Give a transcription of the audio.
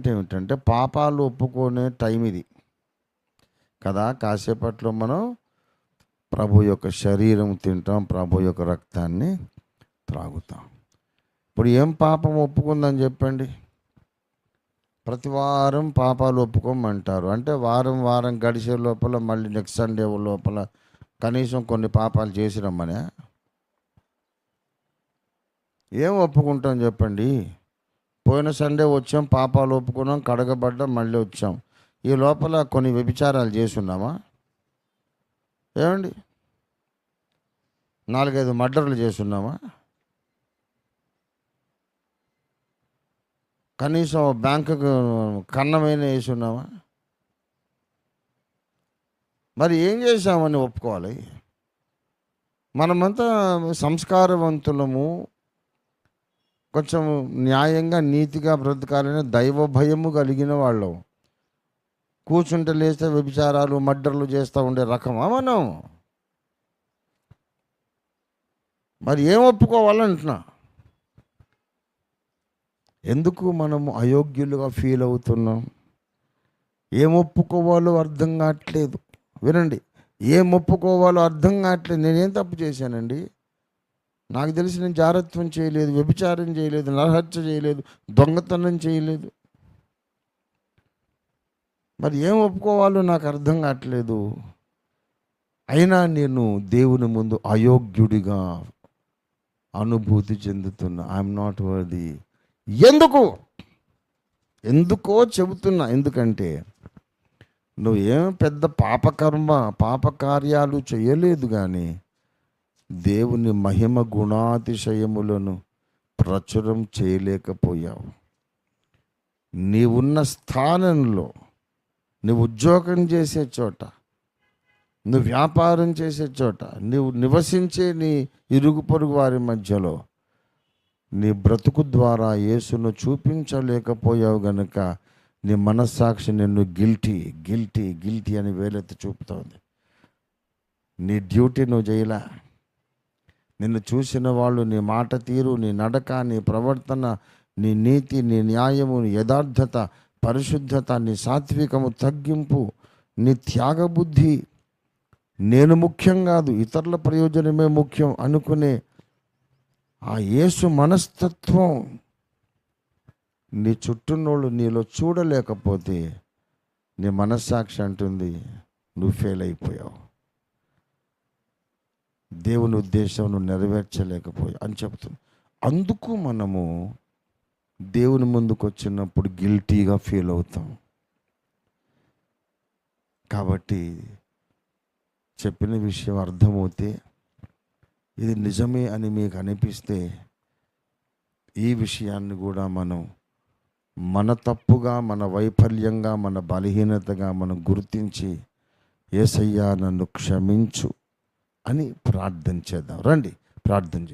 Point ఏమిటంటే పాపాలు ఒప్పుకునే టైం ఇది కదా. కాసేపట్లో మనం ప్రభు యొక్క శరీరం తింటాం, ప్రభు యొక్క రక్తాన్ని త్రాగుతాం. ఇప్పుడు ఏం పాపం ఒప్పుకుందని చెప్పండి. ప్రతి వారం పాపాలు ఒప్పుకోమంటారు. అంటే వారం వారం గడిచే లోపల మళ్ళీ నెక్స్ట్ సండే లోపల కనీసం కొన్ని పాపాలు చేసి రమ్మనే. ఏం ఒప్పుకుంటాం చెప్పండి. పోయిన సండే వచ్చాం, పాపాలు ఒప్పుకున్నాం, కడగబడ్డాం, మళ్ళీ వచ్చాం. ఈ లోపల కొన్ని వ్యభిచారాలు చేసి ఉన్నామా ఏమండి? 4-5 మర్డర్లు చేస్తున్నామా? కనీసం బ్యాంకుకు కన్నమైన వేసి ఉన్నామా? మరి ఏం చేశామని ఒప్పుకోవాలి? మనమంతా సంస్కారవంతులము, కొంచెం న్యాయంగా నీతిగా బ్రతకాలని దైవ భయము కలిగిన వాళ్ళం. కూర్చుంటే లేస్తే వ్యభిచారాలు మర్డర్లు చేస్తూ ఉండే రకమా మనం? మరి ఏం ఒప్పుకోవాలంటున్నా? ఎందుకు మనము అయోగ్యులుగా ఫీల్ అవుతున్నాం? ఏం ఒప్పుకోవాలో అర్థం కావట్లేదు. వినండి, ఏం ఒప్పుకోవాలో అర్థం కావట్లేదు. నేనేం తప్పు చేశానండి? నాకు తెలిసి నేను జారత్వం చేయలేదు, వ్యభిచారం చేయలేదు, నరహత్య చేయలేదు, దొంగతనం చేయలేదు. మరి ఏం ఒప్పుకోవాలో నాకు అర్థం కావట్లేదు. అయినా నేను దేవుని ముందు అయోగ్యుడిగా అనుభూతి చెందుతున్నా. I'm not worthy. ఎందుకో చెబుతున్నా. ఎందుకంటే నువ్వేం పెద్ద పాపకార్యాలు చేయలేదు, కానీ దేవుని మహిమ గుణాతిశయములను ప్రచురం చేయలేకపోయావు. నీవున్న స్థానంలో, నువ్వు ఉద్యోగం చేసే చోట, నువ్వు వ్యాపారం చేసే చోట, నువ్వు నివసించే నీ ఇరుగు పొరుగు వారి మధ్యలో నీ బ్రతుకు ద్వారా యేసును చూపించలేకపోయావు గనుక నీ మనస్సాక్షి నిన్ను గిల్టీ గిల్టీ గిల్టీ అని వేలెత్తి చూపుతోంది. నీ డ్యూటీ నువ్వు చేయలే. నిన్ను చూసిన వాళ్ళు నీ మాట తీరు, నీ నడక, నీ ప్రవర్తన, నీ నీతి, నీ న్యాయము, నీ యథార్థత, పరిశుద్ధత, నీ సాత్వికము, తగ్గింపు, నీ త్యాగబుద్ధి, నేను ముఖ్యం కాదు ఇతరుల ప్రయోజనమే ముఖ్యం అనుకునే ఆ యేసు మనస్తత్వం నీ చుట్టూనోళ్ళు నీలో చూడలేకపోతే నీ మనస్సాక్షి అంటుంది నువ్వు ఫెయిల్ అయిపోయావు, దేవుని ఉద్దేశం నువ్వు నెరవేర్చలేకపోయావు అని చెప్తుంది. అందుకు మనము దేవుని ముందుకు వచ్చినప్పుడు గిల్టీగా ఫీల్ అవుతాం. కాబట్టి చెప్పిన విషయం అర్థమవుతే, ఇది నిజమే అని మీకు అనిపిస్తే, ఈ విషయాన్ని కూడా మనం మన తప్పుగా, మన వైఫల్యంగా, మన బలహీనతగా మనం గుర్తించి యేసయ్యా నన్ను క్షమించు అని ప్రార్థన చేద్దాం. రండి ప్రార్థన చేద్దాం.